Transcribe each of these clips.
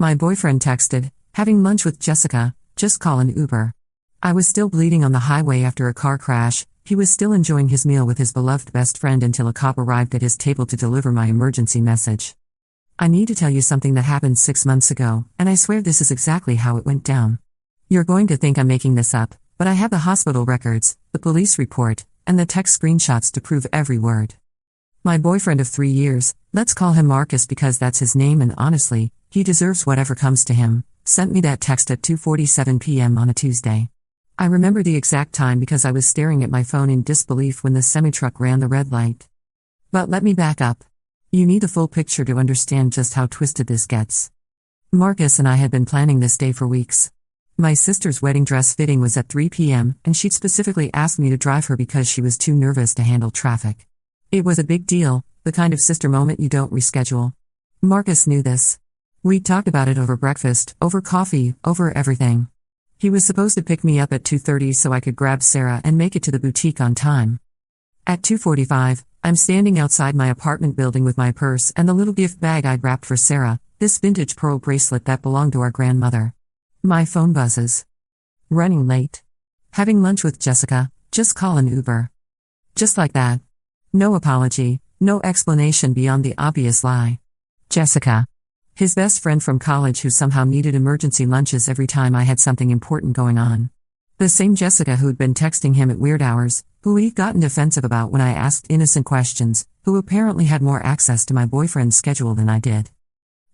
My boyfriend texted, "Having lunch with Jessica, just call an Uber." I was still bleeding on the highway after a car crash. He was still enjoying his meal with his beloved best friend until a cop arrived at his table to deliver my emergency message. "I need to tell you something that happened 6 months ago, and I swear this is exactly how it went down. You're going to think I'm making this up, but I have the hospital records, the police report, and the text screenshots to prove every word." My boyfriend of 3 years, let's call him Marcus because that's his name and honestly, he deserves whatever comes to him, sent me that text at 2:47 p.m. on a Tuesday. I remember the exact time because I was staring at my phone in disbelief when the semi-truck ran the red light. But let me back up. You need the full picture to understand just how twisted this gets. Marcus and I had been planning this day for weeks. My sister's wedding dress fitting was at 3 p.m., and she'd specifically asked me to drive her because she was too nervous to handle traffic. It was a big deal, the kind of sister moment you don't reschedule. Marcus knew this. We'd talked about it over breakfast, over coffee, over everything. He was supposed to pick me up at 2:30 so I could grab Sarah and make it to the boutique on time. At 2:45, I'm standing outside my apartment building with my purse and the little gift bag I'd wrapped for Sarah, this vintage pearl bracelet that belonged to our grandmother. My phone buzzes. Running late. Having lunch with Jessica, just call an Uber. Just like that. No apology, no explanation beyond the obvious lie. Jessica. His best friend from college who somehow needed emergency lunches every time I had something important going on. The same Jessica who'd been texting him at weird hours, who he'd gotten defensive about when I asked innocent questions, who apparently had more access to my boyfriend's schedule than I did.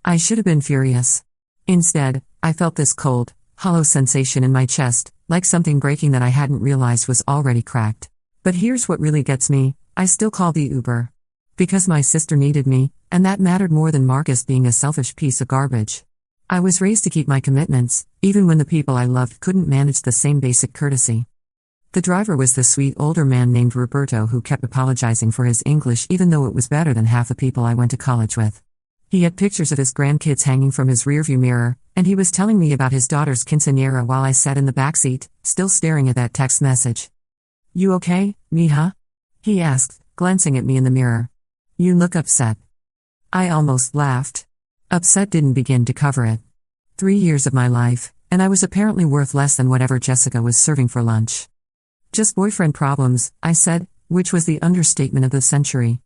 I should have been furious. Instead, I felt this cold, hollow sensation in my chest, like something breaking that I hadn't realized was already cracked. But here's what really gets me, I still called the Uber. Because my sister needed me, and that mattered more than Marcus being a selfish piece of garbage. I was raised to keep my commitments, even when the people I loved couldn't manage the same basic courtesy. The driver was the sweet older man named Roberto who kept apologizing for his English even though it was better than half the people I went to college with. He had pictures of his grandkids hanging from his rearview mirror, and he was telling me about his daughter's quinceañera while I sat in the backseat, still staring at that text message. "You okay, mija?" he asked, glancing at me in the mirror. "You look upset." I almost laughed. Upset didn't begin to cover it. 3 years of my life, and I was apparently worth less than whatever Jessica was serving for lunch. "Just boyfriend problems," I said, which was the understatement of the century.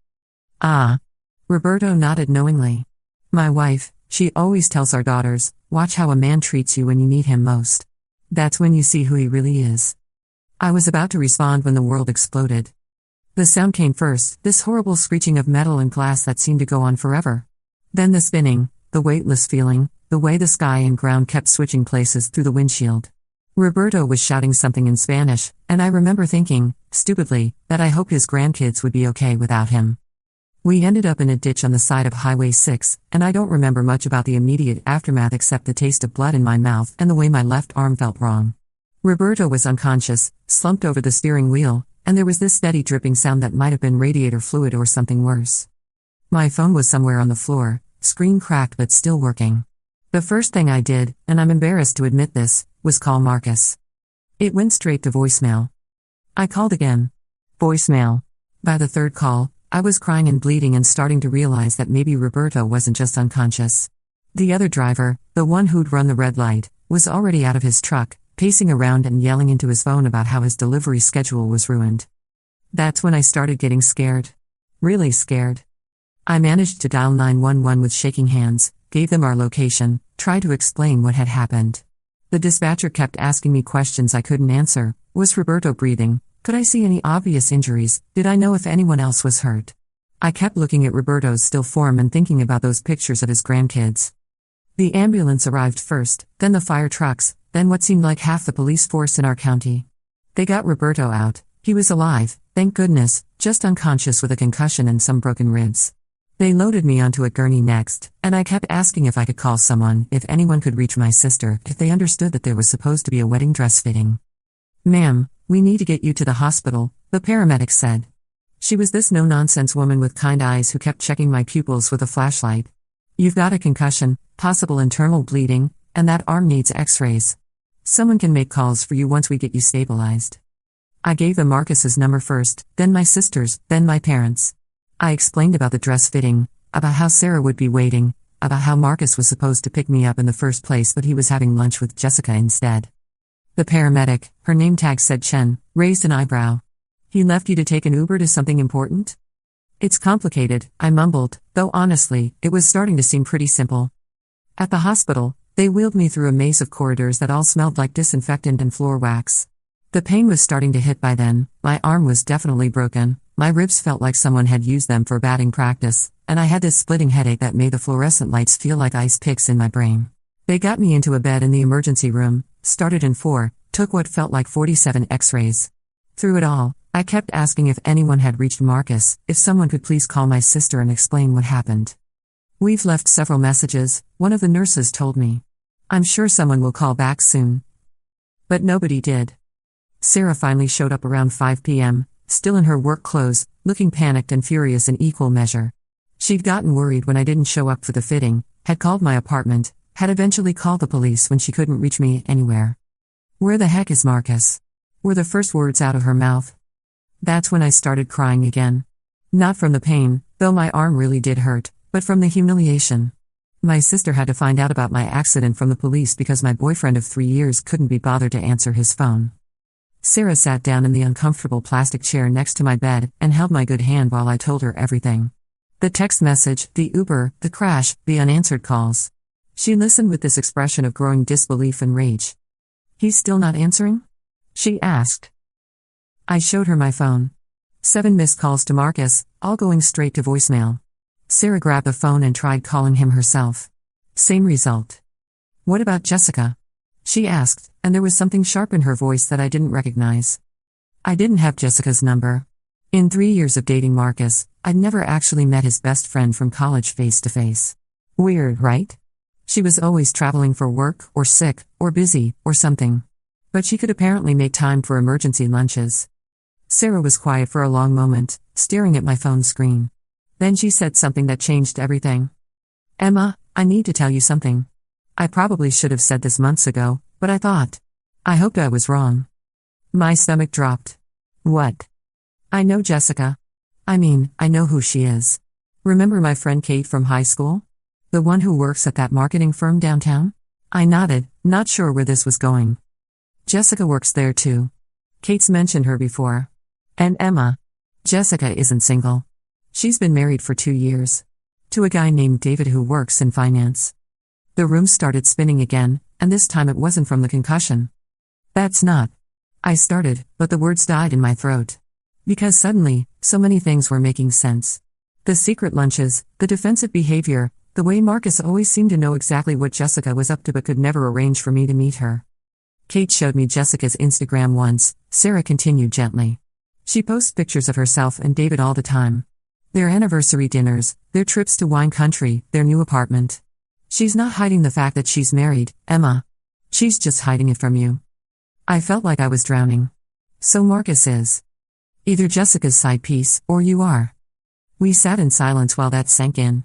"Ah." Roberto nodded knowingly. "My wife, she always tells our daughters, watch how a man treats you when you need him most. That's when you see who he really is." I was about to respond when the world exploded. The sound came first, this horrible screeching of metal and glass that seemed to go on forever. Then the spinning, the weightless feeling, the way the sky and ground kept switching places through the windshield. Roberto was shouting something in Spanish, and I remember thinking, stupidly, that I hope his grandkids would be okay without him. We ended up in a ditch on the side of Highway 6, and I don't remember much about the immediate aftermath except the taste of blood in my mouth and the way my left arm felt wrong. Roberto was unconscious, slumped over the steering wheel, and there was this steady dripping sound that might have been radiator fluid or something worse. My phone was somewhere on the floor, screen cracked but still working. The first thing I did, and I'm embarrassed to admit this, was call Marcus. It went straight to voicemail. I called again. Voicemail. By the third call, I was crying and bleeding and starting to realize that maybe Roberto wasn't just unconscious. The other driver, the one who'd run the red light, was already out of his truck, pacing around and yelling into his phone about how his delivery schedule was ruined. That's when I started getting scared. Really scared. I managed to dial 911 with shaking hands, gave them our location, tried to explain what had happened. The dispatcher kept asking me questions I couldn't answer. Was Roberto breathing? Could I see any obvious injuries? Did I know if anyone else was hurt? I kept looking at Roberto's still form and thinking about those pictures of his grandkids. The ambulance arrived first, then the fire trucks, then what seemed like half the police force in our county. They got Roberto out. He was alive, thank goodness, just unconscious with a concussion and some broken ribs. They loaded me onto a gurney next, and I kept asking if I could call someone, if anyone could reach my sister, if they understood that there was supposed to be a wedding dress fitting. "Ma'am, we need to get you to the hospital," the paramedic said. She was this no-nonsense woman with kind eyes who kept checking my pupils with a flashlight. "You've got a concussion, possible internal bleeding, and that arm needs x-rays. Someone can make calls for you once we get you stabilized." I gave them Marcus's number first, then my sister's, then my parents'. I explained about the dress fitting, about how Sarah would be waiting, about how Marcus was supposed to pick me up in the first place, but he was having lunch with Jessica instead. The paramedic, her name tag said Chen, raised an eyebrow. He left you to take an Uber to something important? It's complicated, I mumbled, though honestly, it was starting to seem pretty simple. At the hospital, they wheeled me through a maze of corridors that all smelled like disinfectant and floor wax. The pain was starting to hit by then, my arm was definitely broken, my ribs felt like someone had used them for batting practice, and I had this splitting headache that made the fluorescent lights feel like ice picks in my brain. They got me into a bed in the emergency room, started in 4, took what felt like 47 x-rays. Through it all, I kept asking if anyone had reached Marcus, if someone could please call my sister and explain what happened. We've left several messages, one of the nurses told me. I'm sure someone will call back soon. But nobody did. Sarah finally showed up around 5 p.m., still in her work clothes, looking panicked and furious in equal measure. She'd gotten worried when I didn't show up for the fitting, had called my apartment, had eventually called the police when she couldn't reach me anywhere. "Where the heck is Marcus?" were the first words out of her mouth. That's when I started crying again. Not from the pain, though my arm really did hurt, but from the humiliation. My sister had to find out about my accident from the police because my boyfriend of 3 years couldn't be bothered to answer his phone. Sarah sat down in the uncomfortable plastic chair next to my bed and held my good hand while I told her everything. The text message, the Uber, the crash, the unanswered calls. She listened with this expression of growing disbelief and rage. "He's still not answering?" she asked. I showed her my phone. 7 missed calls to Marcus, all going straight to voicemail. Sarah grabbed the phone and tried calling him herself. Same result. "What about Jessica?" she asked, and there was something sharp in her voice that I didn't recognize. I didn't have Jessica's number. In 3 years of dating Marcus, I'd never actually met his best friend from college face to face. Weird, right? She was always traveling for work, or sick, or busy, or something. But she could apparently make time for emergency lunches. Sarah was quiet for a long moment, staring at my phone screen. Then she said something that changed everything. "Emma, I need to tell you something. I probably should have said this months ago, but I hoped I was wrong." My stomach dropped. "What?" "I know Jessica. I know who she is. Remember my friend Kate from high school? The one who works at that marketing firm downtown?" I nodded, not sure where this was going. "Jessica works there too. Kate's mentioned her before. And Emma. Jessica isn't single. She's been married for 2 years. To a guy named David who works in finance." The room started spinning again, and this time it wasn't from the concussion. "That's not." I started, but the words died in my throat. Because suddenly, so many things were making sense. The secret lunches, the defensive behavior, the way Marcus always seemed to know exactly what Jessica was up to but could never arrange for me to meet her. "Kate showed me Jessica's Instagram once," Sarah continued gently. "She posts pictures of herself and David all the time. Their anniversary dinners, their trips to wine country, their new apartment. She's not hiding the fact that she's married, Emma. She's just hiding it from you." I felt like I was drowning. "So Marcus is either Jessica's side piece, or you are." We sat in silence while that sank in.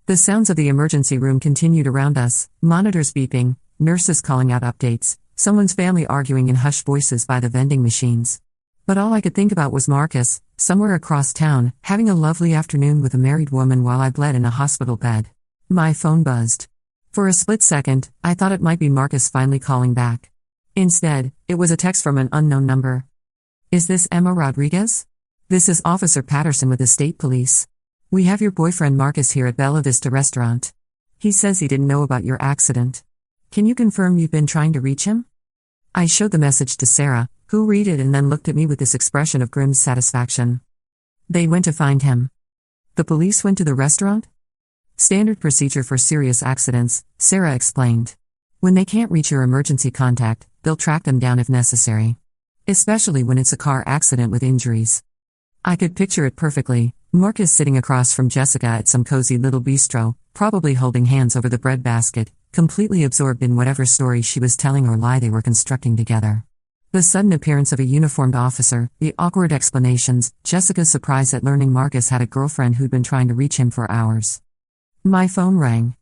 The sounds of the emergency room continued around us, monitors beeping, nurses calling out updates, someone's family arguing in hushed voices by the vending machines. But all I could think about was Marcus, somewhere across town, having a lovely afternoon with a married woman while I bled in a hospital bed. My phone buzzed. For a split second, I thought it might be Marcus finally calling back. Instead, it was a text from an unknown number. "Is this Emma Rodriguez? This is Officer Patterson with the State Police. We have your boyfriend Marcus here at Bella Vista Restaurant. He says he didn't know about your accident. Can you confirm you've been trying to reach him?" I showed the message to Sarah, who read it and then looked at me with this expression of grim satisfaction. "They went to find him." "The police went to the restaurant?" "Standard procedure for serious accidents," Sarah explained. "When they can't reach your emergency contact, they'll track them down if necessary. Especially when it's a car accident with injuries." I could picture it perfectly, Marcus sitting across from Jessica at some cozy little bistro, probably holding hands over the bread basket, completely absorbed in whatever story she was telling or lie they were constructing together. The sudden appearance of a uniformed officer, the awkward explanations, Jessica's surprise at learning Marcus had a girlfriend who'd been trying to reach him for hours. My phone rang.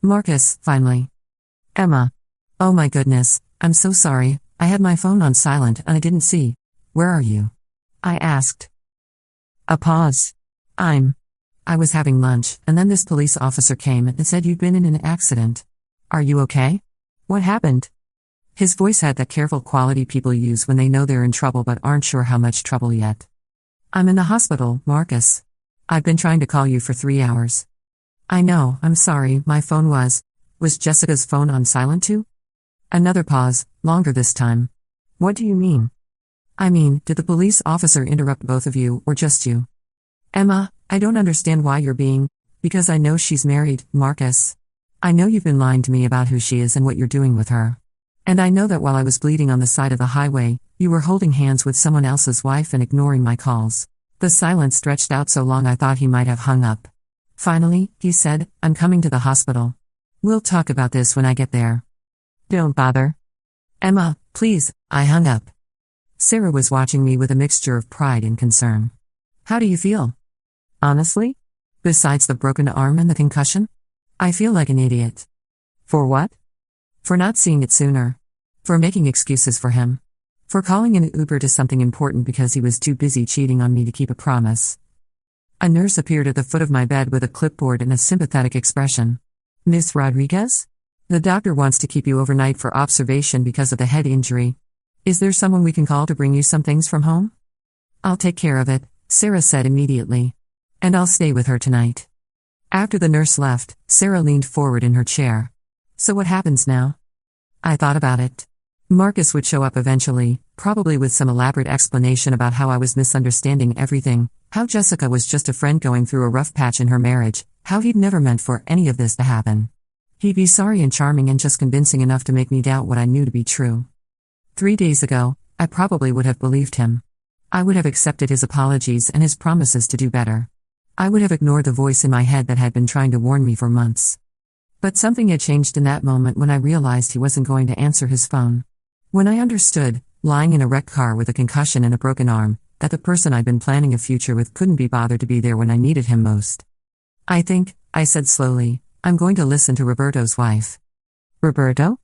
"Marcus, finally." "Emma. Oh my goodness, I'm so sorry, I had my phone on silent and I didn't see. Where are you?" I asked. A pause. I was having lunch, and then this police officer came and said you'd been in an accident. Are you okay? What happened? His voice had that careful quality people use when they know they're in trouble but aren't sure how much trouble yet. I'm in the hospital, Marcus. I've been trying to call you for 3 hours. I know, I'm sorry, my phone was Jessica's phone on silent too? Another pause, longer this time. What do you mean? I mean, did the police officer interrupt both of you, or just you? Emma, I don't understand why you're being, because I know she's married, Marcus. I know you've been lying to me about who she is and what you're doing with her. And I know that while I was bleeding on the side of the highway, you were holding hands with someone else's wife and ignoring my calls. The silence stretched out so long I thought he might have hung up. Finally, he said, I'm coming to the hospital. We'll talk about this when I get there. Don't bother. Emma, please, I hung up. Sarah was watching me with a mixture of pride and concern. How do you feel? Honestly? Besides the broken arm and the concussion? I feel like an idiot. For what? For not seeing it sooner. For making excuses for him. For calling an Uber to something important because he was too busy cheating on me to keep a promise. A nurse appeared at the foot of my bed with a clipboard and a sympathetic expression. Miss Rodriguez? The doctor wants to keep you overnight for observation because of the head injury. Is there someone we can call to bring you some things from home? I'll take care of it, Sarah said immediately. And I'll stay with her tonight. After the nurse left, Sarah leaned forward in her chair. So what happens now? I thought about it. Marcus would show up eventually, probably with some elaborate explanation about how I was misunderstanding everything, how Jessica was just a friend going through a rough patch in her marriage, how he'd never meant for any of this to happen. He'd be sorry and charming and just convincing enough to make me doubt what I knew to be true. 3 days ago, I probably would have believed him. I would have accepted his apologies and his promises to do better. I would have ignored the voice in my head that had been trying to warn me for months. But something had changed in that moment when I realized he wasn't going to answer his phone. When I understood, lying in a wrecked car with a concussion and a broken arm, that the person I'd been planning a future with couldn't be bothered to be there when I needed him most. I think, I said slowly, I'm going to listen to Roberto's wife. Roberto?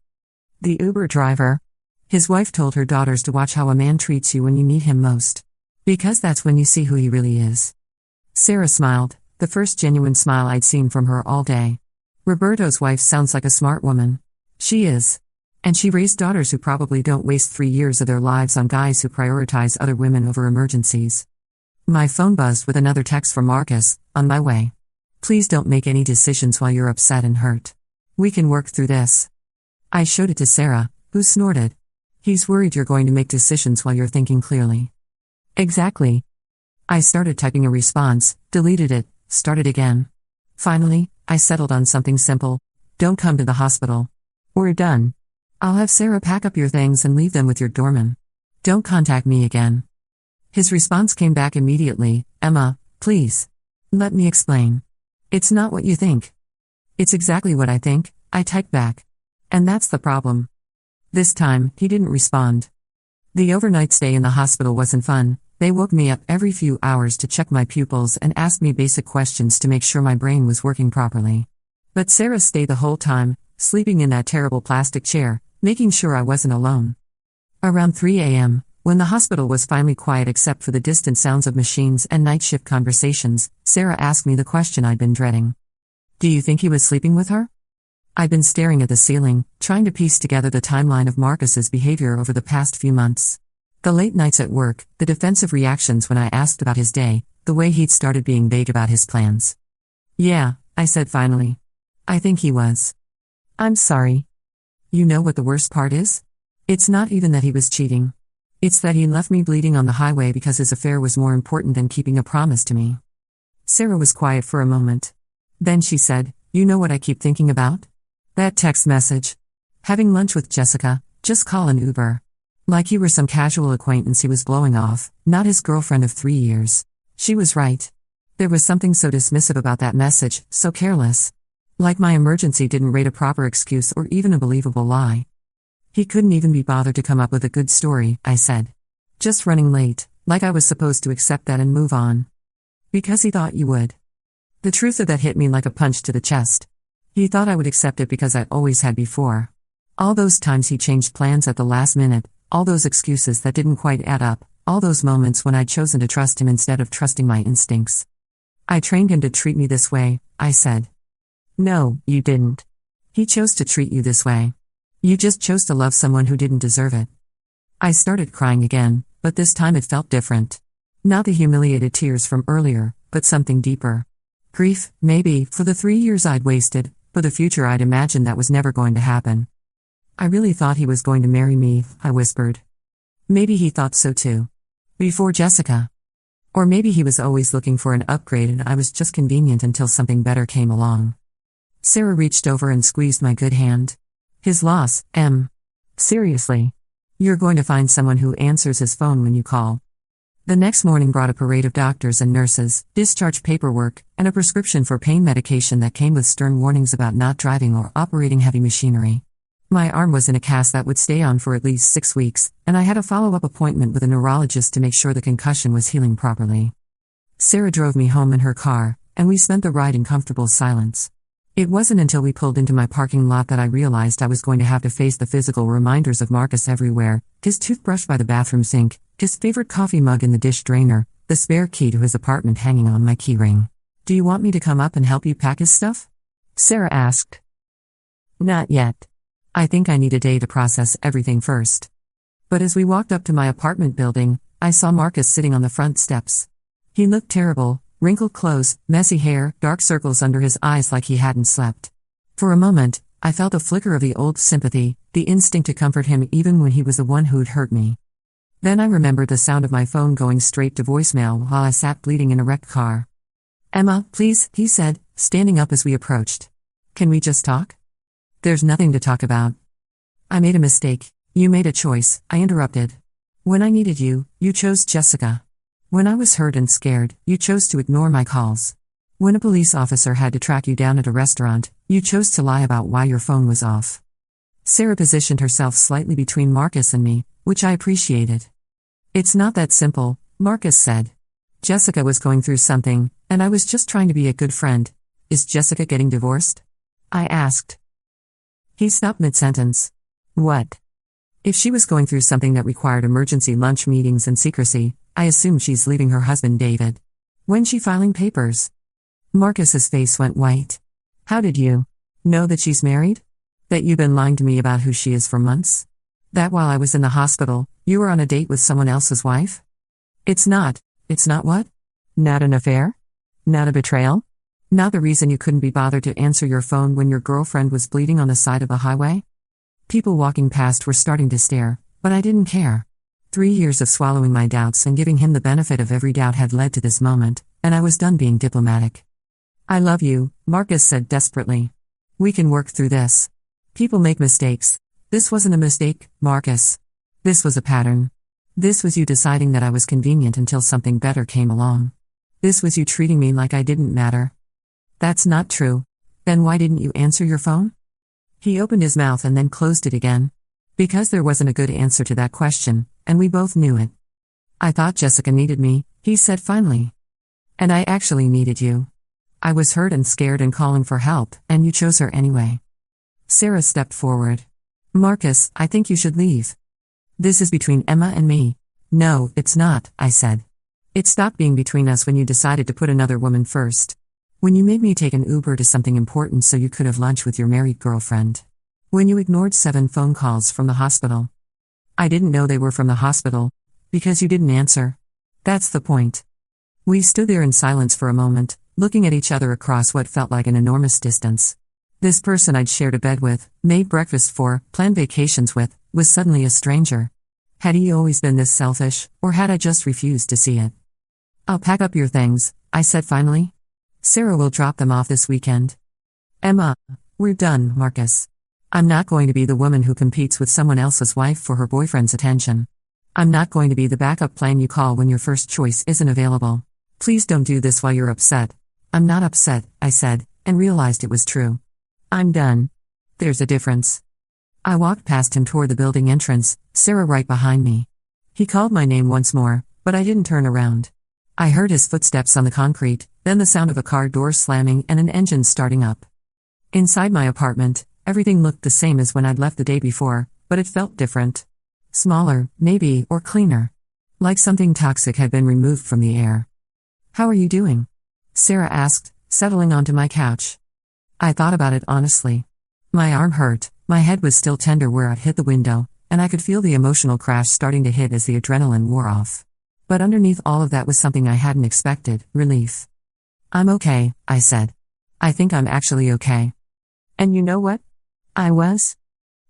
The Uber driver. His wife told her daughters to watch how a man treats you when you need him most. Because that's when you see who he really is. Sarah smiled, the first genuine smile I'd seen from her all day. Roberto's wife sounds like a smart woman. She is. And she raised daughters who probably don't waste 3 years of their lives on guys who prioritize other women over emergencies. My phone buzzed with another text from Marcus, on my way. Please don't make any decisions while you're upset and hurt. We can work through this. I showed it to Sarah, who snorted. He's worried you're going to make decisions while you're thinking clearly. Exactly. I started typing a response, deleted it, started again. Finally, I settled on something simple. Don't come to the hospital. We're done. I'll have Sarah pack up your things and leave them with your doorman. Don't contact me again. His response came back immediately, Emma, please. Let me explain. It's not what you think. It's exactly what I think, I typed back. And that's the problem. This time, he didn't respond. The overnight stay in the hospital wasn't fun. They woke me up every few hours to check my pupils and asked me basic questions to make sure my brain was working properly. But Sarah stayed the whole time, sleeping in that terrible plastic chair, making sure I wasn't alone. Around 3 a.m., when the hospital was finally quiet except for the distant sounds of machines and night shift conversations, Sarah asked me the question I'd been dreading. Do you think he was sleeping with her? I'd been staring at the ceiling, trying to piece together the timeline of Marcus's behavior over the past few months. The late nights at work, the defensive reactions when I asked about his day, the way he'd started being vague about his plans. Yeah, I said finally. I think he was. I'm sorry. You know what the worst part is? It's not even that he was cheating. It's that he left me bleeding on the highway because his affair was more important than keeping a promise to me. Sarah was quiet for a moment. Then she said, you know what I keep thinking about? That text message. Having lunch with Jessica, just call an Uber. Like you were some casual acquaintance he was blowing off, not his girlfriend of 3 years. She was right. There was something so dismissive about that message, so careless. Like my emergency didn't rate a proper excuse or even a believable lie. He couldn't even be bothered to come up with a good story, I said. Just running late, like I was supposed to accept that and move on. Because he thought you would. The truth of that hit me like a punch to the chest. He thought I would accept it because I always had before. All those times he changed plans at the last minute, all those excuses that didn't quite add up, all those moments when I'd chosen to trust him instead of trusting my instincts. I trained him to treat me this way, I said. No, you didn't. He chose to treat you this way. You just chose to love someone who didn't deserve it. I started crying again, but this time it felt different. Not the humiliated tears from earlier, but something deeper. Grief, maybe, for the 3 years I'd wasted, for the future I'd imagined that was never going to happen. I really thought he was going to marry me, I whispered. Maybe he thought so too. Before Jessica. Or maybe he was always looking for an upgrade and I was just convenient until something better came along. Sarah reached over and squeezed my good hand. His loss, Em. Seriously. You're going to find someone who answers his phone when you call. The next morning brought a parade of doctors and nurses, discharge paperwork, and a prescription for pain medication that came with stern warnings about not driving or operating heavy machinery. My arm was in a cast that would stay on for at least 6 weeks, and I had a follow-up appointment with a neurologist to make sure the concussion was healing properly. Sarah drove me home in her car, and we spent the ride in comfortable silence. It wasn't until we pulled into my parking lot that I realized I was going to have to face the physical reminders of Marcus everywhere, his toothbrush by the bathroom sink, his favorite coffee mug in the dish drainer, the spare key to his apartment hanging on my keyring. Do you want me to come up and help you pack his stuff? Sarah asked. Not yet. I think I need a day to process everything first. But as we walked up to my apartment building, I saw Marcus sitting on the front steps. He looked terrible. Wrinkled clothes, messy hair, dark circles under his eyes like he hadn't slept. For a moment, I felt a flicker of the old sympathy, the instinct to comfort him even when he was the one who'd hurt me. Then I remembered the sound of my phone going straight to voicemail while I sat bleeding in a wrecked car. Emma, please, he said, standing up as we approached. Can we just talk? There's nothing to talk about. I made a mistake. You made a choice, I interrupted. When I needed you, you chose Jessica. When I was hurt and scared, you chose to ignore my calls. When a police officer had to track you down at a restaurant, you chose to lie about why your phone was off. Sarah positioned herself slightly between Marcus and me, which I appreciated. It's not that simple, Marcus said. Jessica was going through something, and I was just trying to be a good friend. Is Jessica getting divorced? I asked. He stopped mid-sentence. What? If she was going through something that required emergency lunch meetings and secrecy, I assume she's leaving her husband David. When's she filing papers? Marcus's face went white. How did you know that she's married? That you've been lying to me about who she is for months? That while I was in the hospital, you were on a date with someone else's wife? It's not what? Not an affair? Not a betrayal? Not the reason you couldn't be bothered to answer your phone when your girlfriend was bleeding on the side of the highway? People walking past were starting to stare, but I didn't care. 3 years of swallowing my doubts and giving him the benefit of every doubt had led to this moment, and I was done being diplomatic. I love you, Marcus said desperately. We can work through this. People make mistakes. This wasn't a mistake, Marcus. This was a pattern. This was you deciding that I was convenient until something better came along. This was you treating me like I didn't matter. That's not true. Then why didn't you answer your phone? He opened his mouth and then closed it again. Because there wasn't a good answer to that question, and we both knew it. I thought Jessica needed me, he said finally. And I actually needed you. I was hurt and scared and calling for help, and you chose her anyway. Sarah stepped forward. Marcus, I think you should leave. This is between Emma and me. No, it's not, I said. It stopped being between us when you decided to put another woman first. When you made me take an Uber to something important so you could have lunch with your married girlfriend. When you ignored 7 phone calls from the hospital. I didn't know they were from the hospital, because you didn't answer. That's the point. We stood there in silence for a moment, looking at each other across what felt like an enormous distance. This person I'd shared a bed with, made breakfast for, planned vacations with, was suddenly a stranger. Had he always been this selfish, or had I just refused to see it? I'll pack up your things, I said finally. Sarah will drop them off this weekend. Emma, we're done, Marcus. I'm not going to be the woman who competes with someone else's wife for her boyfriend's attention. I'm not going to be the backup plan you call when your first choice isn't available. Please don't do this while you're upset. I'm not upset, I said, and realized it was true. I'm done. There's a difference. I walked past him toward the building entrance, Sarah right behind me. He called my name once more, but I didn't turn around. I heard his footsteps on the concrete, then the sound of a car door slamming and an engine starting up. Inside my apartment, everything looked the same as when I'd left the day before, but it felt different. Smaller, maybe, or cleaner. Like something toxic had been removed from the air. How are you doing? Sarah asked, settling onto my couch. I thought about it honestly. My arm hurt, my head was still tender where I'd hit the window, and I could feel the emotional crash starting to hit as the adrenaline wore off. But underneath all of that was something I hadn't expected: relief. I'm okay, I said. I think I'm actually okay. And you know what? I was.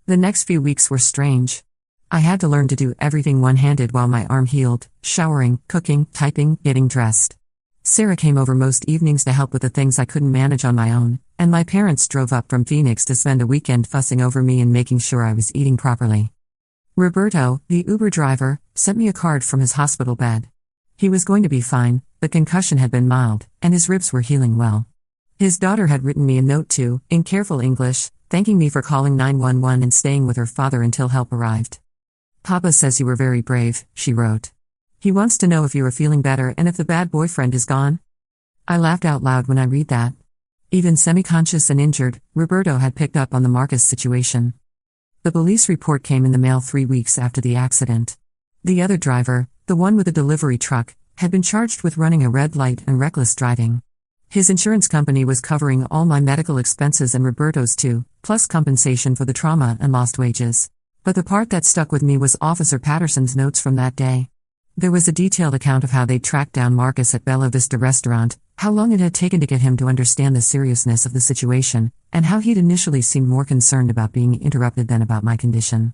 The next few weeks were strange. I had to learn to do everything one-handed while my arm healed: showering, cooking, typing, getting dressed. Sarah came over most evenings to help with the things I couldn't manage on my own, and my parents drove up from Phoenix to spend a weekend fussing over me and making sure I was eating properly. Roberto, the Uber driver, sent me a card from his hospital bed. He was going to be fine, the concussion had been mild, and his ribs were healing well. His daughter had written me a note too, in careful English, thanking me for calling 911 and staying with her father until help arrived. Papa says you were very brave, she wrote. He wants to know if you are feeling better and if the bad boyfriend is gone. I laughed out loud when I read that. Even semi-conscious and injured, Roberto had picked up on the Marcus situation. The police report came in the mail 3 weeks after the accident. The other driver, the one with the delivery truck, had been charged with running a red light and reckless driving. His insurance company was covering all my medical expenses and Roberto's too, plus compensation for the trauma and lost wages. But the part that stuck with me was Officer Patterson's notes from that day. There was a detailed account of how they tracked down Marcus at Bella Vista Restaurant, how long it had taken to get him to understand the seriousness of the situation, and how he'd initially seemed more concerned about being interrupted than about my condition.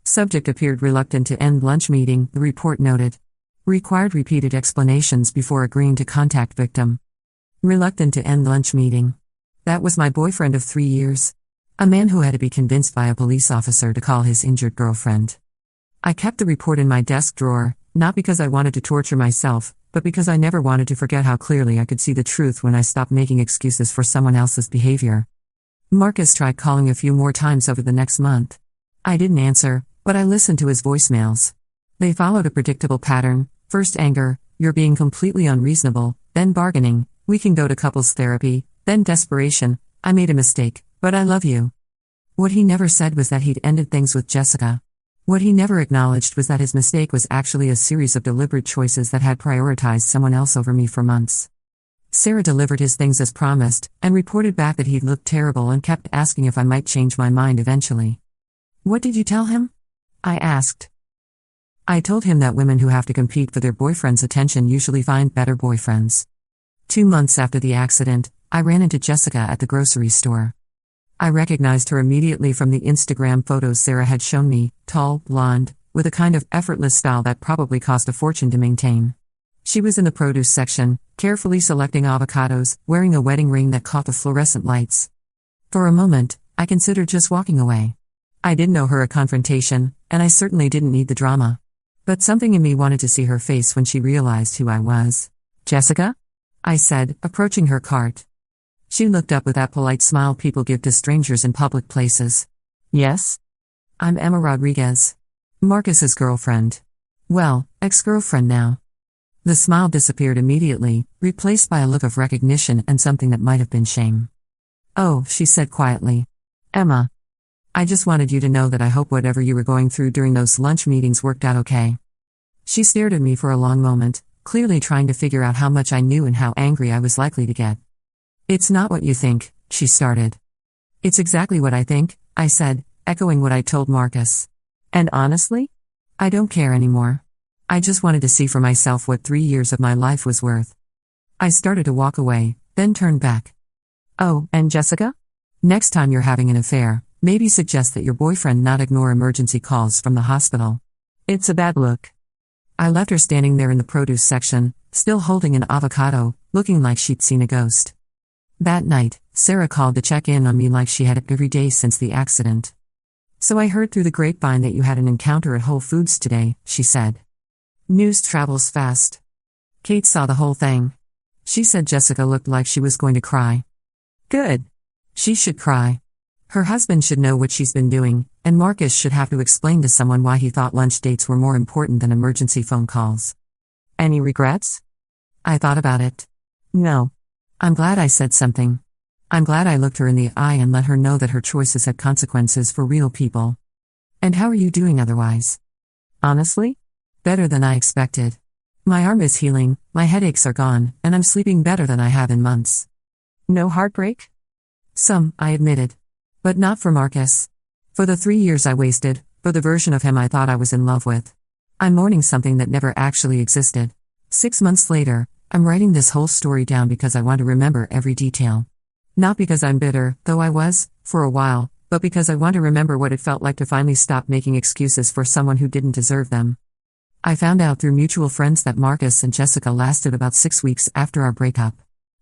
Subject appeared reluctant to end lunch meeting, the report noted. Required repeated explanations before agreeing to contact victim. Reluctant to end lunch meeting. That was my boyfriend of 3 years. A man who had to be convinced by a police officer to call his injured girlfriend. I kept the report in my desk drawer, not because I wanted to torture myself, but because I never wanted to forget how clearly I could see the truth when I stopped making excuses for someone else's behavior. Marcus tried calling a few more times over the next month. I didn't answer, but I listened to his voicemails. They followed a predictable pattern: first anger, you're being completely unreasonable, then bargaining, we can go to couples therapy, then desperation, I made a mistake, but I love you. What he never said was that he'd ended things with Jessica. What he never acknowledged was that his mistake was actually a series of deliberate choices that had prioritized someone else over me for months. Sarah delivered his things as promised, and reported back that he'd looked terrible and kept asking if I might change my mind eventually. What did you tell him? I asked. I told him that women who have to compete for their boyfriend's attention usually find better boyfriends. 2 months after the accident, I ran into Jessica at the grocery store. I recognized her immediately from the Instagram photos Sarah had shown me: tall, blonde, with a kind of effortless style that probably cost a fortune to maintain. She was in the produce section, carefully selecting avocados, wearing a wedding ring that caught the fluorescent lights. For a moment, I considered just walking away. I didn't owe her a confrontation, and I certainly didn't need the drama. But something in me wanted to see her face when she realized who I was. Jessica? I said, approaching her cart. She looked up with that polite smile people give to strangers in public places. Yes? I'm Emma Rodriguez. Marcus's girlfriend. Well, ex-girlfriend now. The smile disappeared immediately, replaced by a look of recognition and something that might have been shame. Oh, she said quietly. Emma. I just wanted you to know that I hope whatever you were going through during those lunch meetings worked out okay. She stared at me for a long moment, clearly trying to figure out how much I knew and how angry I was likely to get. It's not what you think, she started. It's exactly what I think, I said, echoing what I told Marcus. And honestly? I don't care anymore. I just wanted to see for myself what 3 years of my life was worth. I started to walk away, then turned back. Oh, and Jessica? Next time you're having an affair, maybe suggest that your boyfriend not ignore emergency calls from the hospital. It's a bad look. I left her standing there in the produce section, still holding an avocado, looking like she'd seen a ghost. That night, Sarah called to check in on me like she had every day since the accident. So I heard through the grapevine that you had an encounter at Whole Foods today, she said. News travels fast. Kate saw the whole thing. She said Jessica looked like she was going to cry. Good. She should cry. Her husband should know what she's been doing, and Marcus should have to explain to someone why he thought lunch dates were more important than emergency phone calls. Any regrets? I thought about it. No. I'm glad I said something. I'm glad I looked her in the eye and let her know that her choices had consequences for real people. And how are you doing otherwise? Honestly? Better than I expected. My arm is healing, my headaches are gone, and I'm sleeping better than I have in months. No heartbreak? Some, I admitted. But not for Marcus. For the 3 years I wasted, for the version of him I thought I was in love with. I'm mourning something that never actually existed. 6 months later, I'm writing this whole story down because I want to remember every detail. Not because I'm bitter, though I was, for a while, but because I want to remember what it felt like to finally stop making excuses for someone who didn't deserve them. I found out through mutual friends that Marcus and Jessica lasted about 6 weeks after our breakup.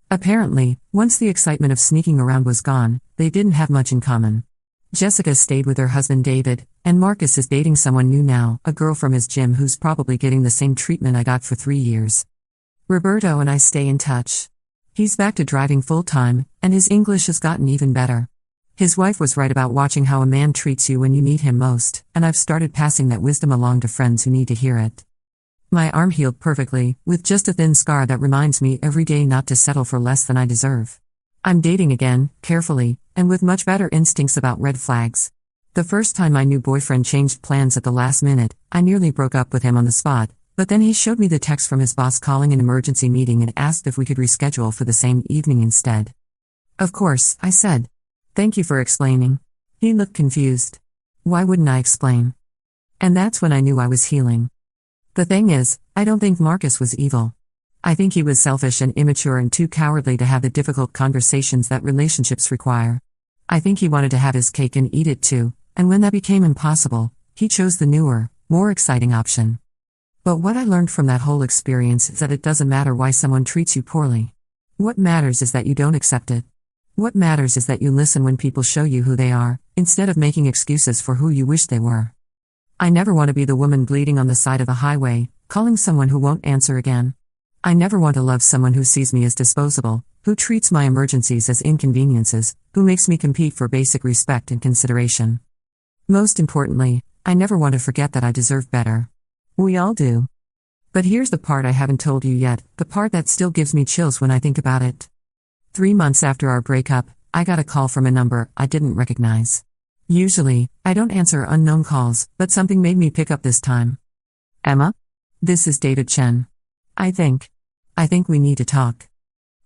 Apparently, once the excitement of sneaking around was gone, they didn't have much in common. Jessica stayed with her husband David, and Marcus is dating someone new now, a girl from his gym who's probably getting the same treatment I got for 3 years. Roberto and I stay in touch. He's back to driving full-time, and his English has gotten even better. His wife was right about watching how a man treats you when you need him most, and I've started passing that wisdom along to friends who need to hear it. My arm healed perfectly, with just a thin scar that reminds me every day not to settle for less than I deserve. I'm dating again, carefully, and with much better instincts about red flags. The first time my new boyfriend changed plans at the last minute, I nearly broke up with him on the spot, but then he showed me the text from his boss calling an emergency meeting and asked if we could reschedule for the same evening instead. Of course, I said. Thank you for explaining. He looked confused. Why wouldn't I explain? And that's when I knew I was healing. The thing is, I don't think Marcus was evil. I think he was selfish and immature and too cowardly to have the difficult conversations that relationships require. I think he wanted to have his cake and eat it too, and when that became impossible, he chose the newer, more exciting option. But what I learned from that whole experience is that it doesn't matter why someone treats you poorly. What matters is that you don't accept it. What matters is that you listen when people show you who they are, instead of making excuses for who you wish they were. I never want to be the woman bleeding on the side of the highway, calling someone who won't answer again. I never want to love someone who sees me as disposable, who treats my emergencies as inconveniences, who makes me compete for basic respect and consideration. Most importantly, I never want to forget that I deserve better. We all do. But here's the part I haven't told you yet, the part that still gives me chills when I think about it. 3 months after our breakup, I got a call from a number I didn't recognize. Usually, I don't answer unknown calls, but something made me pick up this time. Emma? This is David Chen. I think we need to talk.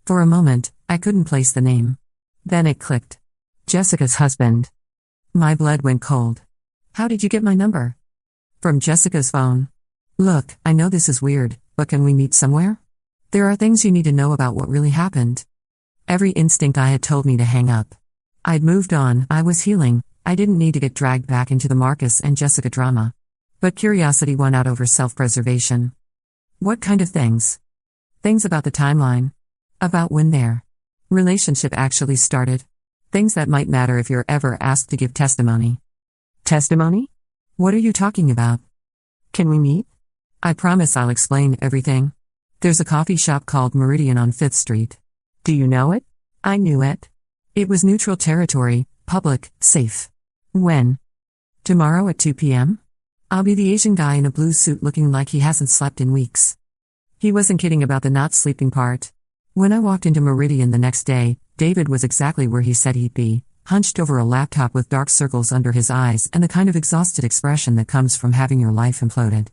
For a moment, I couldn't place the name. Then it clicked. Jessica's husband. My blood went cold. How did you get my number? From Jessica's phone. Look, I know this is weird, but can we meet somewhere? There are things you need to know about what really happened. Every instinct I had told me to hang up. I'd moved on, I was healing, I didn't need to get dragged back into the Marcus and Jessica drama. But curiosity won out over self-preservation. What kind of things? Things about the timeline. About when their relationship actually started. Things that might matter if you're ever asked to give testimony. Testimony? What are you talking about? Can we meet? I promise I'll explain everything. There's a coffee shop called Meridian on 5th Street. Do you know it? I knew it. It was neutral territory, public, safe. When? Tomorrow at 2 p.m.? I'll be the Asian guy in a blue suit looking like he hasn't slept in weeks. He wasn't kidding about the not sleeping part. When I walked into Meridian the next day, David was exactly where he said he'd be, hunched over a laptop with dark circles under his eyes and the kind of exhausted expression that comes from having your life imploded.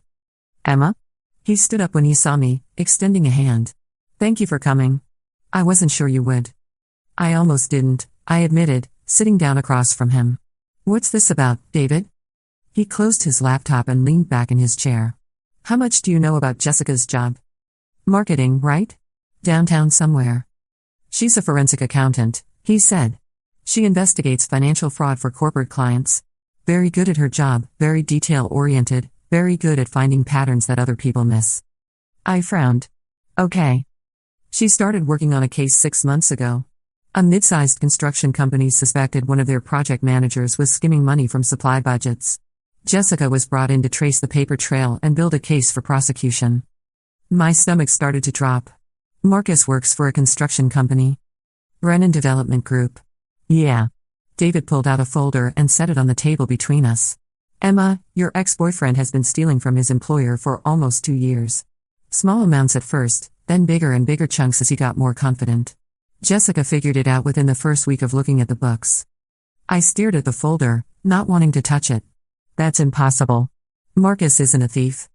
Emma? He stood up when he saw me, extending a hand. Thank you for coming. I wasn't sure you would. I almost didn't, I admitted, sitting down across from him. What's this about, David? He closed his laptop and leaned back in his chair. How much do you know about Jessica's job? Marketing, right? Downtown somewhere. She's a forensic accountant, he said. She investigates financial fraud for corporate clients. Very good at her job, very detail-oriented, very good at finding patterns that other people miss. I frowned. Okay. She started working on a case 6 months ago. A mid-sized construction company suspected one of their project managers was skimming money from supply budgets. Jessica was brought in to trace the paper trail and build a case for prosecution. My stomach started to drop. Marcus works for a construction company. Brennan Development Group. Yeah. David pulled out a folder and set it on the table between us. Emma, your ex-boyfriend has been stealing from his employer for almost 2 years. Small amounts at first, then bigger and bigger chunks as he got more confident. Jessica figured it out within the first week of looking at the books. I stared at the folder, not wanting to touch it. That's impossible. Marcus isn't a thief.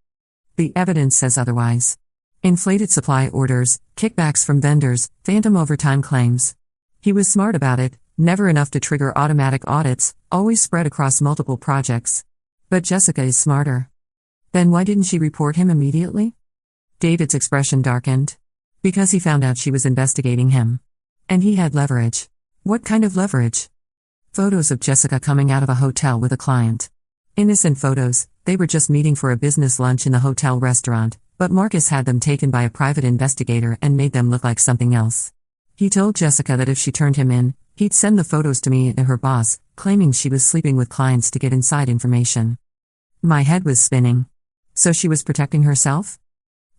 The evidence says otherwise. Inflated supply orders, kickbacks from vendors, phantom overtime claims. He was smart about it, never enough to trigger automatic audits, always spread across multiple projects. But Jessica is smarter. Then why didn't she report him immediately? David's expression darkened. Because he found out she was investigating him. And he had leverage. What kind of leverage? Photos of Jessica coming out of a hotel with a client. Innocent photos, they were just meeting for a business lunch in the hotel restaurant, but Marcus had them taken by a private investigator and made them look like something else. He told Jessica that if she turned him in, he'd send the photos to me and her boss, claiming she was sleeping with clients to get inside information. My head was spinning. So she was protecting herself?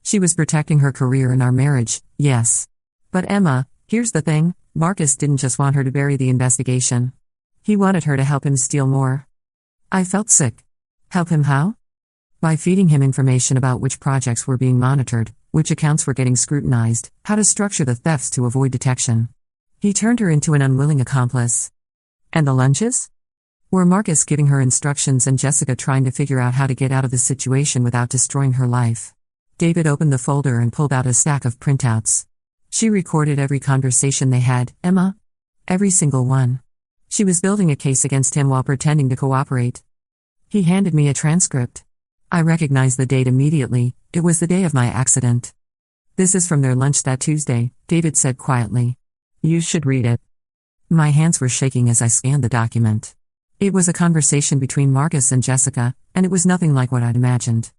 She was protecting her career and our marriage, yes. But Emma, here's the thing, Marcus didn't just want her to bury the investigation. He wanted her to help him steal more. I felt sick. Help him how? By feeding him information about which projects were being monitored, which accounts were getting scrutinized, how to structure the thefts to avoid detection. He turned her into an unwilling accomplice. And the lunches? Were Marcus giving her instructions and Jessica trying to figure out how to get out of the situation without destroying her life? David opened the folder and pulled out a stack of printouts. She recorded every conversation they had, Emma. Every single one. She was building a case against him while pretending to cooperate. He handed me a transcript. I recognized the date immediately, it was the day of my accident. This is from their lunch that Tuesday, David said quietly. You should read it. My hands were shaking as I scanned the document. It was a conversation between Marcus and Jessica, and it was nothing like what I'd imagined.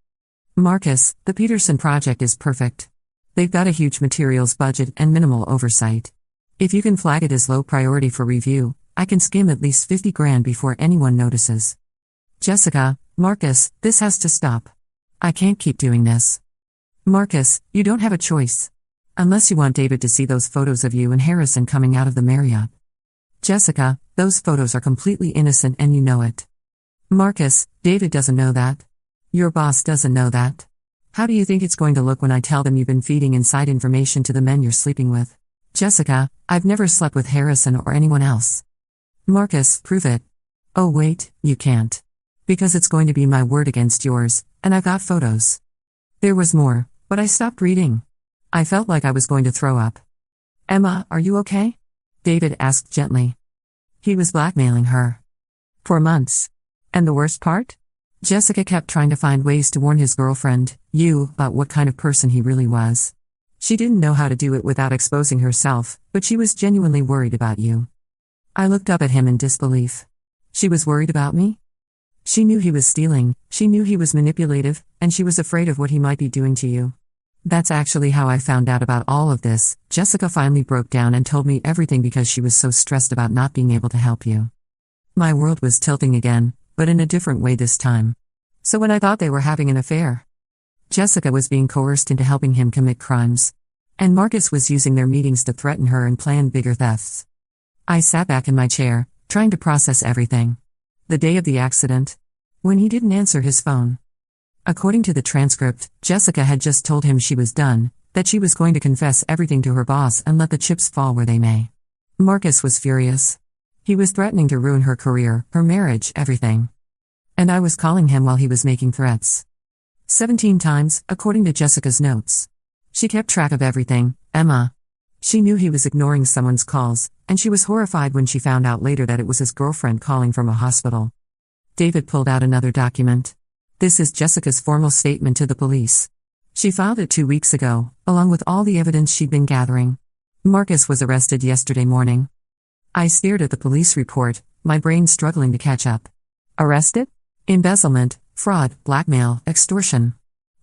Marcus, the Peterson project is perfect. They've got a huge materials budget and minimal oversight. If you can flag it as low priority for review, I can skim at least 50 grand before anyone notices. Jessica, Marcus, this has to stop. I can't keep doing this. Marcus, you don't have a choice. Unless you want David to see those photos of you and Harrison coming out of the Marriott. Jessica, those photos are completely innocent and you know it. Marcus, David doesn't know that. Your boss doesn't know that. How do you think it's going to look when I tell them you've been feeding inside information to the men you're sleeping with? Jessica, I've never slept with Harrison or anyone else. Marcus, prove it. Oh wait, you can't. Because it's going to be my word against yours, and I've got photos. There was more, but I stopped reading. I felt like I was going to throw up. Emma, are you okay? David asked gently. He was blackmailing her. For months. And the worst part? Jessica kept trying to find ways to warn his girlfriend, you, about what kind of person he really was. She didn't know how to do it without exposing herself, but she was genuinely worried about you. I looked up at him in disbelief. She was worried about me? She knew he was stealing, she knew he was manipulative, and she was afraid of what he might be doing to you. That's actually how I found out about all of this. Jessica finally broke down and told me everything because she was so stressed about not being able to help you. My world was tilting again, but in a different way this time. So when I thought they were having an affair, Jessica was being coerced into helping him commit crimes. And Marcus was using their meetings to threaten her and plan bigger thefts. I sat back in my chair, trying to process everything. The day of the accident. When he didn't answer his phone. According to the transcript, Jessica had just told him she was done, that she was going to confess everything to her boss and let the chips fall where they may. Marcus was furious. He was threatening to ruin her career, her marriage, everything. And I was calling him while he was making threats. 17 times, according to Jessica's notes. She kept track of everything, Emma. She knew he was ignoring someone's calls, and she was horrified when she found out later that it was his girlfriend calling from a hospital. David pulled out another document. This is Jessica's formal statement to the police. She filed it 2 weeks ago, along with all the evidence she'd been gathering. Marcus was arrested yesterday morning. I stared at the police report, my brain struggling to catch up. Arrested? Embezzlement, fraud, blackmail, extortion.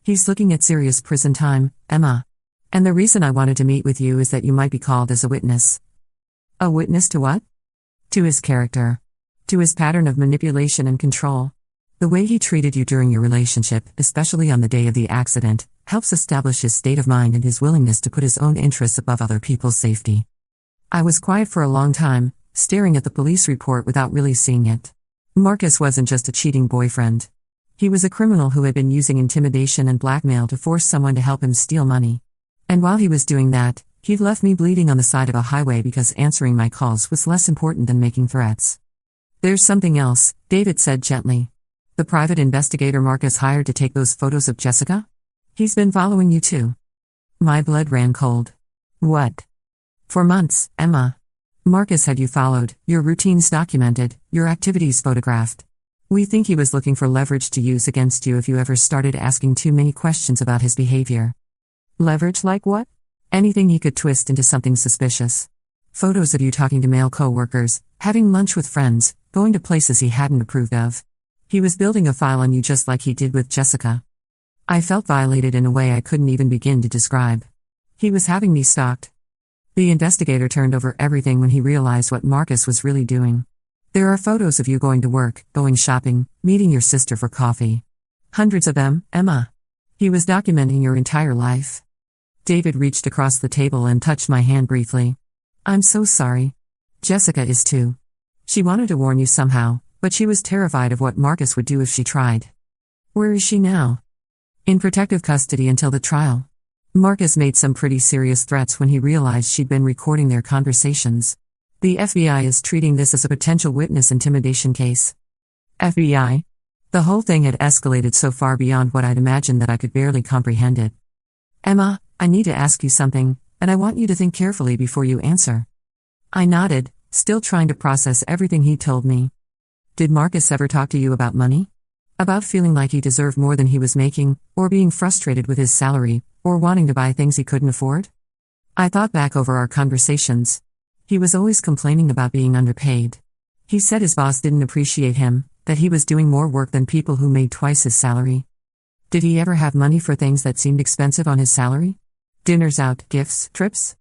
He's looking at serious prison time, Emma. And the reason I wanted to meet with you is that you might be called as a witness. A witness to what? To his character. To his pattern of manipulation and control. The way he treated you during your relationship, especially on the day of the accident, helps establish his state of mind and his willingness to put his own interests above other people's safety. I was quiet for a long time, staring at the police report without really seeing it. Marcus wasn't just a cheating boyfriend. He was a criminal who had been using intimidation and blackmail to force someone to help him steal money. And while he was doing that, he'd left me bleeding on the side of a highway because answering my calls was less important than making threats. There's something else, David said gently. The private investigator Marcus hired to take those photos of Jessica? He's been following you too. My blood ran cold. What? For months, Emma. Marcus had you followed, your routines documented, your activities photographed. We think he was looking for leverage to use against you if you ever started asking too many questions about his behavior. Leverage like what? Anything he could twist into something suspicious. Photos of you talking to male co-workers, having lunch with friends, going to places he hadn't approved of. He was building a file on you just like he did with Jessica. I felt violated in a way I couldn't even begin to describe. He was having me stalked. The investigator turned over everything when he realized what Marcus was really doing. There are photos of you going to work, going shopping, meeting your sister for coffee. Hundreds of them, Emma. He was documenting your entire life. David reached across the table and touched my hand briefly. I'm so sorry. Jessica is too. She wanted to warn you somehow, but she was terrified of what Marcus would do if she tried. Where is she now? In protective custody until the trial. Marcus made some pretty serious threats when he realized she'd been recording their conversations. The FBI is treating this as a potential witness intimidation case. FBI? The whole thing had escalated so far beyond what I'd imagined that I could barely comprehend it. Emma, I need to ask you something, and I want you to think carefully before you answer. I nodded, still trying to process everything he told me. Did Marcus ever talk to you about money? About feeling like he deserved more than he was making, or being frustrated with his salary, or wanting to buy things he couldn't afford? I thought back over our conversations. He was always complaining about being underpaid. He said his boss didn't appreciate him, that he was doing more work than people who made twice his salary. Did he ever have money for things that seemed expensive on his salary? Dinners out, gifts, trips?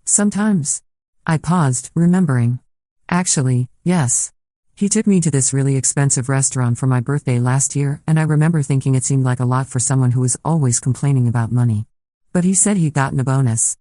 Sometimes. I paused, remembering. Actually, yes. He took me to this really expensive restaurant for my birthday last year, and I remember thinking it seemed like a lot for someone who was always complaining about money. But he said he'd gotten a bonus.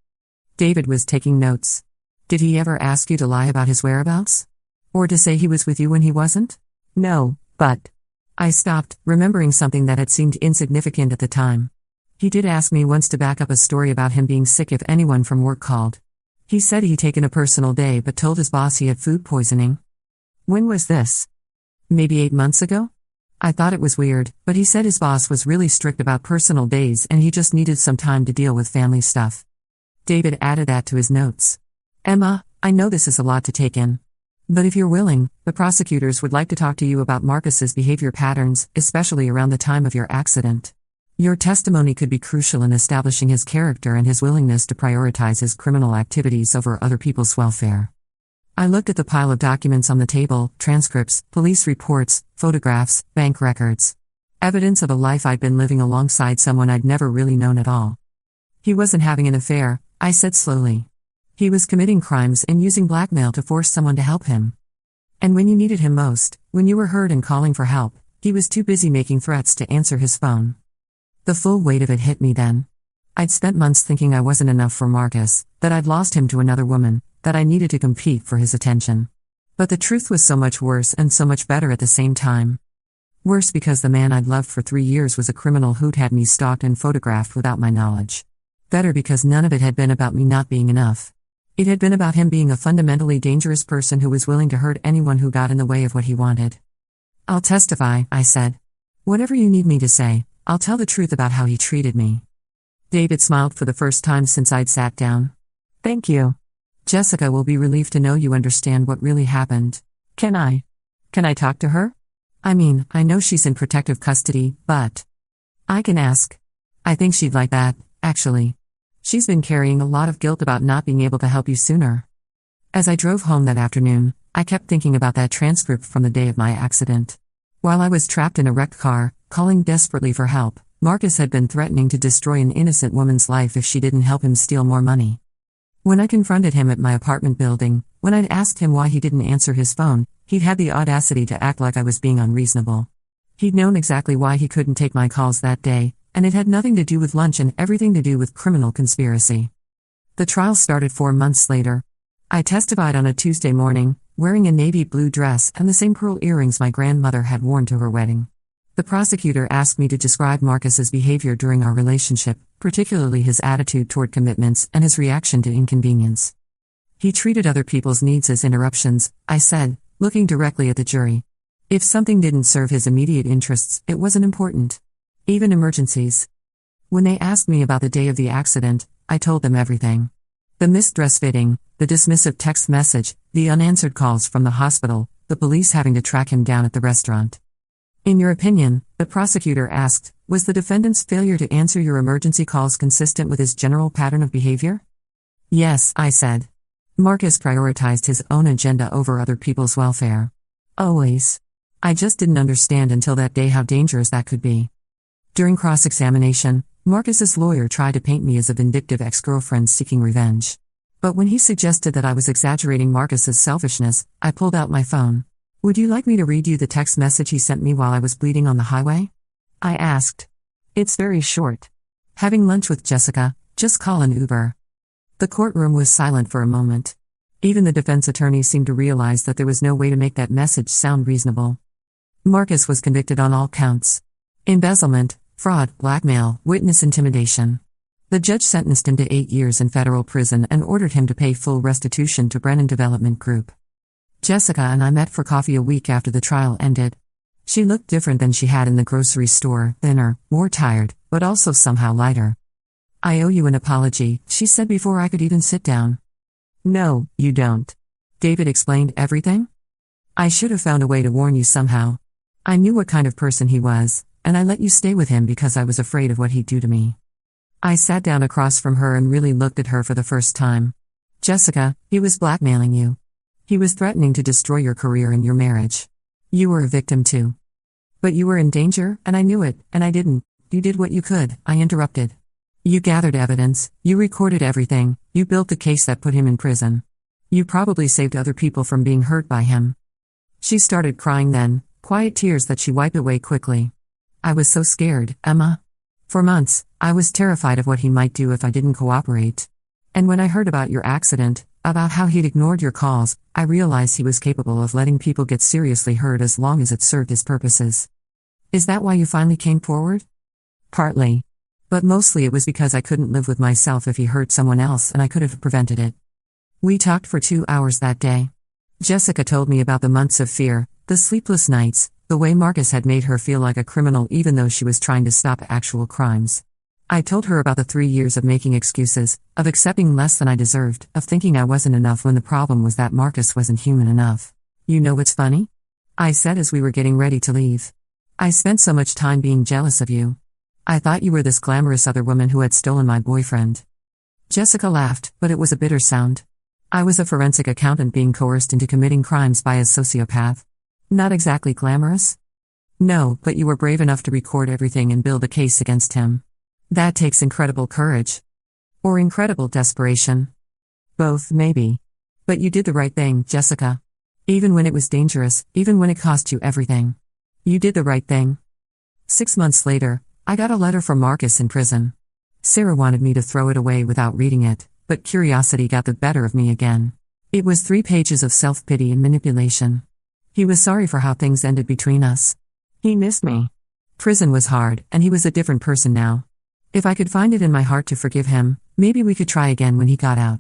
David was taking notes. Did he ever ask you to lie about his whereabouts? Or to say he was with you when he wasn't? No, but... I stopped, remembering something that had seemed insignificant at the time. He did ask me once to back up a story about him being sick if anyone from work called. He said he'd taken a personal day but told his boss he had food poisoning. When was this? Maybe 8 months ago? I thought it was weird, but he said his boss was really strict about personal days and he just needed some time to deal with family stuff. David added that to his notes. Emma, I know this is a lot to take in. But if you're willing, the prosecutors would like to talk to you about Marcus's behavior patterns, especially around the time of your accident. Your testimony could be crucial in establishing his character and his willingness to prioritize his criminal activities over other people's welfare. I looked at the pile of documents on the table, transcripts, police reports, photographs, bank records. Evidence of a life I'd been living alongside someone I'd never really known at all. He wasn't having an affair, I said slowly. He was committing crimes and using blackmail to force someone to help him. And when you needed him most, when you were hurt and calling for help, he was too busy making threats to answer his phone. The full weight of it hit me then. I'd spent months thinking I wasn't enough for Marcus, that I'd lost him to another woman, that I needed to compete for his attention. But the truth was so much worse and so much better at the same time. Worse because the man I'd loved for 3 years was a criminal who'd had me stalked and photographed without my knowledge. Better because none of it had been about me not being enough. It had been about him being a fundamentally dangerous person who was willing to hurt anyone who got in the way of what he wanted. I'll testify, I said. Whatever you need me to say, I'll tell the truth about how he treated me. David smiled for the first time since I'd sat down. Thank you. Jessica will be relieved to know you understand what really happened. Can I talk to her? I mean, I know she's in protective custody, but... I can ask. I think she'd like that, actually. She's been carrying a lot of guilt about not being able to help you sooner. As I drove home that afternoon, I kept thinking about that transcript from the day of my accident. While I was trapped in a wrecked car, calling desperately for help, Marcus had been threatening to destroy an innocent woman's life if she didn't help him steal more money. When I confronted him at my apartment building, when I'd asked him why he didn't answer his phone, he'd had the audacity to act like I was being unreasonable. He'd known exactly why he couldn't take my calls that day, and it had nothing to do with lunch and everything to do with criminal conspiracy. The trial started 4 months later. I testified on a Tuesday morning, wearing a navy blue dress and the same pearl earrings my grandmother had worn to her wedding. The prosecutor asked me to describe Marcus's behavior during our relationship, particularly his attitude toward commitments and his reaction to inconvenience. He treated other people's needs as interruptions, I said, looking directly at the jury. If something didn't serve his immediate interests, it wasn't important. Even emergencies. When they asked me about the day of the accident, I told them everything. The missed dress fitting, the dismissive text message, the unanswered calls from the hospital, the police having to track him down at the restaurant. In your opinion, the prosecutor asked, was the defendant's failure to answer your emergency calls consistent with his general pattern of behavior? Yes, I said. Marcus prioritized his own agenda over other people's welfare. Always. I just didn't understand until that day how dangerous that could be. During cross-examination, Marcus's lawyer tried to paint me as a vindictive ex-girlfriend seeking revenge. But when he suggested that I was exaggerating Marcus's selfishness, I pulled out my phone. Would you like me to read you the text message he sent me while I was bleeding on the highway? I asked. It's very short. Having lunch with Jessica, just call an Uber. The courtroom was silent for a moment. Even the defense attorney seemed to realize that there was no way to make that message sound reasonable. Marcus was convicted on all counts: embezzlement, fraud, blackmail, witness intimidation. The judge sentenced him to 8 years in federal prison and ordered him to pay full restitution to Brennan Development Group. Jessica and I met for coffee a week after the trial ended. She looked different than she had in the grocery store, thinner, more tired, but also somehow lighter. I owe you an apology, she said before I could even sit down. No, you don't. David explained everything? I should have found a way to warn you somehow. I knew what kind of person he was, and I let you stay with him because I was afraid of what he'd do to me. I sat down across from her and really looked at her for the first time. Jessica, he was blackmailing you. He was threatening to destroy your career and your marriage. You were a victim too. But you were in danger, and I knew it, and I didn't. You did what you could, I interrupted. You gathered evidence, you recorded everything, you built the case that put him in prison. You probably saved other people from being hurt by him. She started crying then, quiet tears that she wiped away quickly. I was so scared, Emma. For months, I was terrified of what he might do if I didn't cooperate. And when I heard about your accident, about how he'd ignored your calls, I realized he was capable of letting people get seriously hurt as long as it served his purposes. Is that why you finally came forward? Partly. But mostly it was because I couldn't live with myself if he hurt someone else and I could have prevented it. We talked for 2 hours that day. Jessica told me about the months of fear, the sleepless nights, the way Marcus had made her feel like a criminal even though she was trying to stop actual crimes. I told her about the 3 years of making excuses, of accepting less than I deserved, of thinking I wasn't enough when the problem was that Marcus wasn't human enough. You know what's funny? I said as we were getting ready to leave. I spent so much time being jealous of you. I thought you were this glamorous other woman who had stolen my boyfriend. Jessica laughed, but it was a bitter sound. I was a forensic accountant being coerced into committing crimes by a sociopath. Not exactly glamorous? No, but you were brave enough to record everything and build a case against him. That takes incredible courage. Or incredible desperation. Both, maybe. But you did the right thing, Jessica. Even when it was dangerous, even when it cost you everything. You did the right thing. 6 months later, I got a letter from Marcus in prison. Sarah wanted me to throw it away without reading it, but curiosity got the better of me again. It was 3 pages of self-pity and manipulation. He was sorry for how things ended between us. He missed me. Prison was hard, and he was a different person now. If I could find it in my heart to forgive him, maybe we could try again when he got out.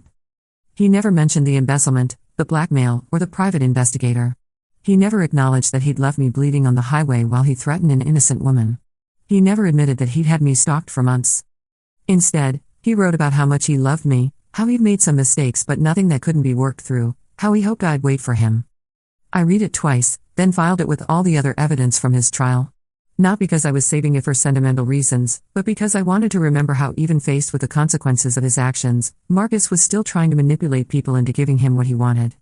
He never mentioned the embezzlement, the blackmail, or the private investigator. He never acknowledged that he'd left me bleeding on the highway while he threatened an innocent woman. He never admitted that he'd had me stalked for months. Instead, he wrote about how much he loved me, how he'd made some mistakes but nothing that couldn't be worked through, how he hoped I'd wait for him. I read it twice, then filed it with all the other evidence from his trial. Not because I was saving it for sentimental reasons, but because I wanted to remember how even faced with the consequences of his actions, Marcus was still trying to manipulate people into giving him what he wanted.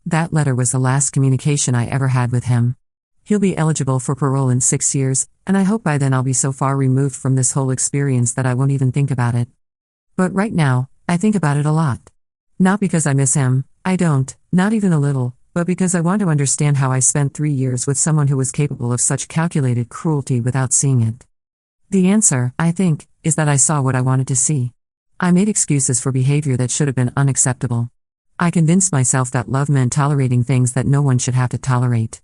That letter was the last communication I ever had with him. He'll be eligible for parole in 6 years, and I hope by then I'll be so far removed from this whole experience that I won't even think about it. But right now, I think about it a lot. Not because I miss him, I don't, not even a little, but because I want to understand how I spent 3 years with someone who was capable of such calculated cruelty without seeing it. The answer, I think, is that I saw what I wanted to see. I made excuses for behavior that should have been unacceptable. I convinced myself that love meant tolerating things that no one should have to tolerate.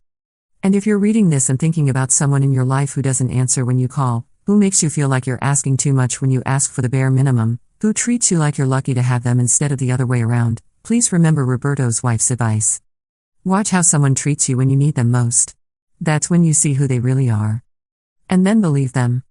And if you're reading this and thinking about someone in your life who doesn't answer when you call, who makes you feel like you're asking too much when you ask for the bare minimum, who treats you like you're lucky to have them instead of the other way around, please remember Roberto's wife's advice. Watch how someone treats you when you need them most. That's when you see who they really are. And then believe them.